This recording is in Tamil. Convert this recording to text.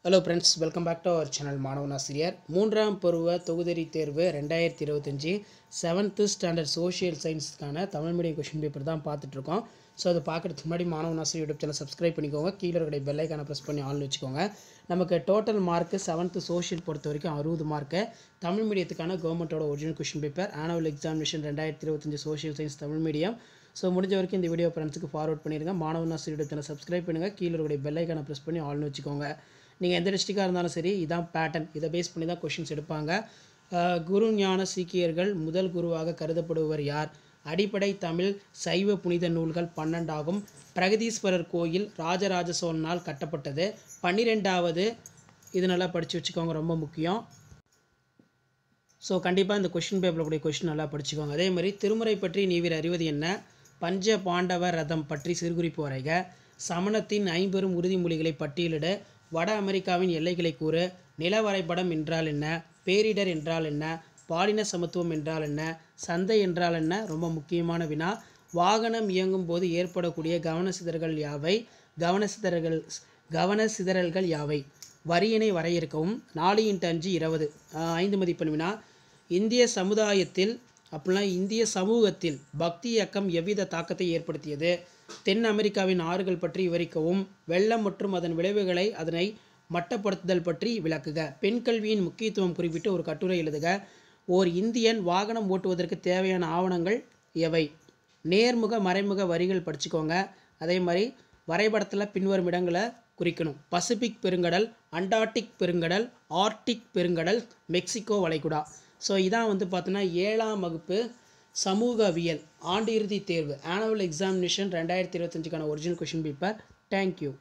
Hello friends, welcome back to our channel மாணவன் ஆசிரியர். மூன்றாம் பருவ தொகுதி தேர்வு 2025 7th ஸ்டாண்டர்ட் சோஷியல் சயின்ஸ்க்கான தமிழ் மீடியம் கொஷின் பேப்பர் தான் பார்த்துட்ருக்கோம். ஸோ அதை பார்க்குறதுக்கு முன்னாடி மாணவன் ஆசிரியர் யூடியூப் சேனல் சப்ஸ்கிரைப் பண்ணிக்கோங்க. கீழே இருக்கிற பெல் ஐக்கானை ப்ரெஸ் பண்ணி ஆல்னு வச்சுக்கோங்க. நமக்கு டோட்டல் மார்க்கு 7th சோஷியல் பொறுத்த வரைக்கும் 60 மார்க்கு. தமிழ் மீடியத்துக்கான கவர்மெண்ட்டோட original question paper annual examination 2025 social science Tamil medium. So முடிஞ்ச வரைக்கும் இந்த வீடியோ ஃப்ரெண்ட்ஸுக்கு ஃபார்வர்ட் பண்ணிடுங்க. மாணவன் ஆசிரியர் யூடியூப் சேனல் சப்ஸ்கிரைப் பண்ணுங்கள். கீழே இருக்கிற பெல் ஐக்கானை ப்ரெஸ் பண்ணி ஆல்னு வச்சுக்கோங்க. நீங்கள் எந்த டிஸ்ட்ரிக்டாக இருந்தாலும் சரி, இதான் பேட்டர்ன். இதை பேஸ் பண்ணி தான் கொஷின்ஸ் எடுப்பாங்க. குரு ஞான சீக்கியர்கள் முதல் குருவாக கருதப்படுவர் யார்? அடிப்படை தமிழ் சைவ புனித நூல்கள் 12 ஆகும். பிரகதீஸ்வரர் கோயில் ராஜராஜ சோழனால் கட்டப்பட்டது. 12வது. இது நல்லா படித்து வச்சுக்கோங்க, ரொம்ப முக்கியம். ஸோ கண்டிப்பாக இந்த கொஷின் பேப்பரில் கூடிய கொஷின் நல்லா படிச்சுக்கோங்க. அதே மாதிரி திருமுறை பற்றி நீவிர் அறிவது என்ன? பஞ்ச பாண்டவ ரதம் பற்றி சிறுகுறிப்பு வரைக. சமணத்தின் 50 உறுதிமொழிகளை பட்டியலிட. வட அமெரிக்காவின் எல்லைகளை கூறு. நில வரைபடம் என்றால் என்ன? பேரிடர் என்றால் என்ன? பாலின சமத்துவம் என்றால் என்ன? சந்தை என்றால் என்ன? ரொம்ப முக்கியமான வினா. வாகனம் இயங்கும் போது ஏற்படக்கூடிய கவனசிதறல்கள் யாவை? கவனசிதறல்கள் யாவை? வரியினை வரையறுக்கவும். 4x5 20. 5 மதிப்பெண் வினா. இந்திய சமுதாயத்தில் இந்திய சமூகத்தில் பக்தி இயக்கம் எவ்வித தாக்கத்தை ஏற்படுத்தியது? தென் அமெரிக்காவின் ஆறுகள் பற்றி விவரிக்கவும். வெள்ளம் மற்றும் அதன் விளைவுகளை அதனை மட்டப்படுத்துதல் பற்றி விளக்குக. பெண் கல்வியின் முக்கியத்துவம் குறிப்பிட்டு ஒரு கட்டுரை எழுதுக. ஓர் இந்தியன் வாகனம் ஓட்டுவதற்கு தேவையான ஆவணங்கள் எவை? நேர்முக மறைமுக வரிகள் படிச்சுக்கோங்க. அதே மாதிரி வரைபடத்தில் பின்வரும் இடங்களை குறிக்கணும். பசிபிக் பெருங்கடல், அண்டார்டிக் பெருங்கடல், ஆர்டிக் பெருங்கடல், மெக்சிகோ வளைகுடா. ஸோ இதான் பார்த்தோன்னா 7ஆம் வகுப்பு சமூகவியல் ஆண்டு இறுதி தேர்வு ஆனுவல் எக்ஸாமினேஷன் 2025க்கான ஒரிஜினல் கொஷின் பேப்பர். தேங்க்யூ.